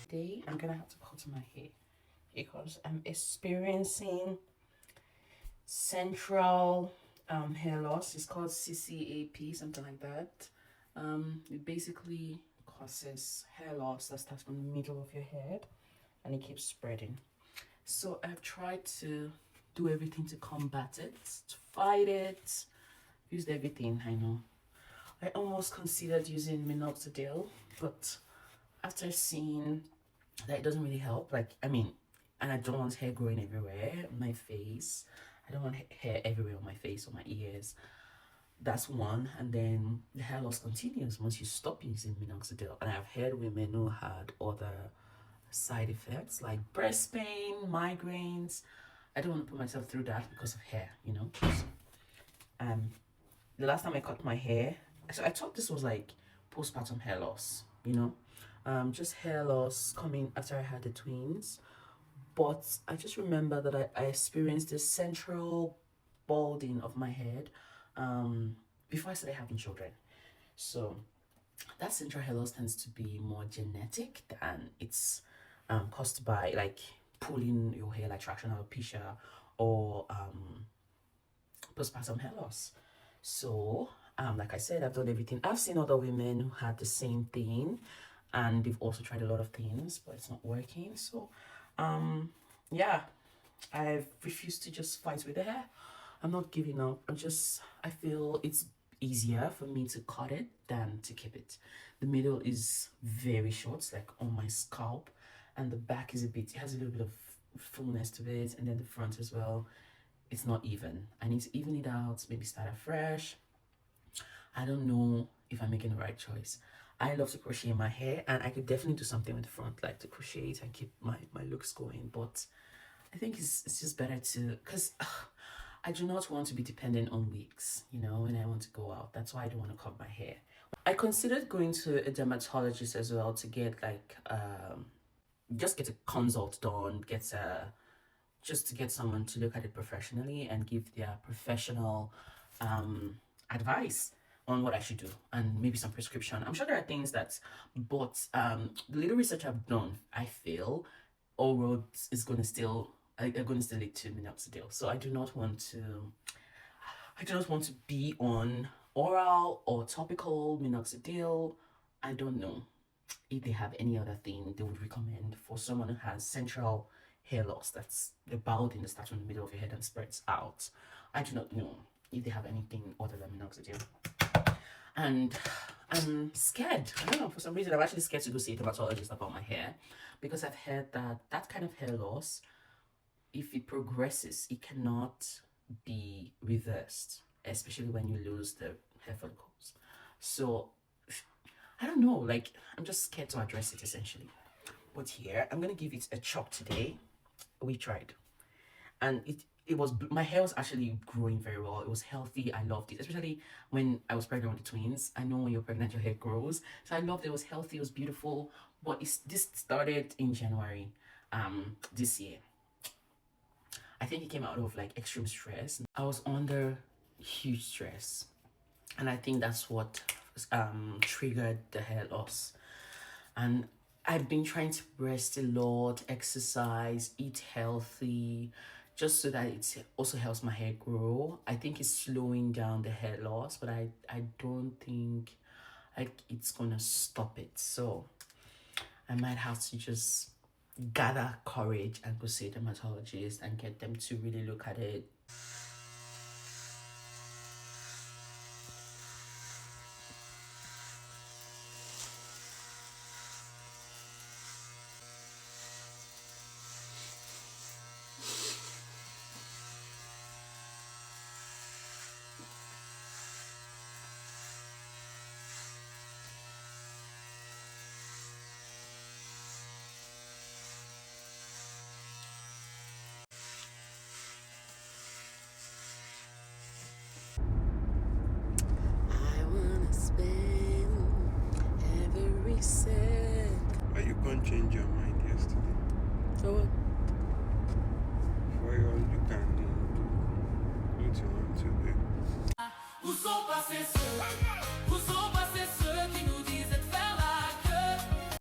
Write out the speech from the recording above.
Today I'm gonna have to cut my hair because I'm experiencing central hair loss. It's called CCAP, something like that. It basically causes hair loss that starts from the middle of your head and it keeps spreading. So I've tried to do everything to combat it, to fight it, used everything. I know I almost considered using minoxidil, but after seeing that it doesn't really help, and I don't want hair growing everywhere on my face. I don't want hair everywhere on my face or my ears. That's one. And then the hair loss continues once you stop using minoxidil. And I've heard women who had other side effects like breast pain, migraines. I don't want to put myself through that because of hair, you know. The last time I cut my hair, so I thought this was like postpartum hair loss, you know, just hair loss coming after I had the twins. But I just remember that I experienced this central balding of my head before I started having children. So that central hair loss tends to be more genetic than it's caused by like pulling your hair like traction alopecia or postpartum hair loss. So like I said, I've done everything. I've seen other women who had the same thing and they've also tried a lot of things, but it's not working. So yeah, I've refused to just fight with the hair. I'm not giving up. I feel it's easier for me to cut it than to keep it. The middle is very short, it's like on my scalp, and the back is it has a little bit of fullness to it, and then the front as well. It's not even. I need to even it out, maybe start afresh. I don't know if I'm making the right choice. I love to crochet my hair, and I could definitely do something with the front, like to crochet it and keep my looks going. But I think it's just better to, because I do not want to be dependent on wigs, you know, when I want to go out. That's why I don't want to cut my hair. I considered going to a dermatologist as well to get like, just get a consult done, just to get someone to look at it professionally and give their professional advice on what I should do and maybe some prescription. I'm sure there are things that, but the little research I've done, I feel all roads are going to still lead to minoxidil. So I do not want to be on oral or topical minoxidil. I don't know if they have any other thing they would recommend for someone who has central hair loss. That's the balding that starts from the middle of your head and spreads out. I do not know if they have anything other than minoxidil. And I'm scared. I don't know, for some reason I'm actually scared to go see a dermatologist about my hair, because I've heard that that kind of hair loss, if it progresses, it cannot be reversed, especially when you lose the hair follicles. So I don't know, like I'm just scared to address it essentially. But here I'm gonna give it a chop today. We tried, and my hair was actually growing very well. It was healthy. I loved it, especially when I was pregnant with the twins. I know when you're pregnant your hair grows, so I loved it. It was healthy, it was beautiful. But this started in January this year. I think it came out of like extreme stress. I was under huge stress, and I think that's what triggered the hair loss. And I've been trying to rest a lot, exercise, eat healthy, just so that it also helps my hair grow. I think it's slowing down the hair loss, but I don't think like it's gonna stop it. So I might have to just gather courage and go see a dermatologist and get them to really look at it. But you can't change your mind yesterday. So what? For all you can do what you want to do.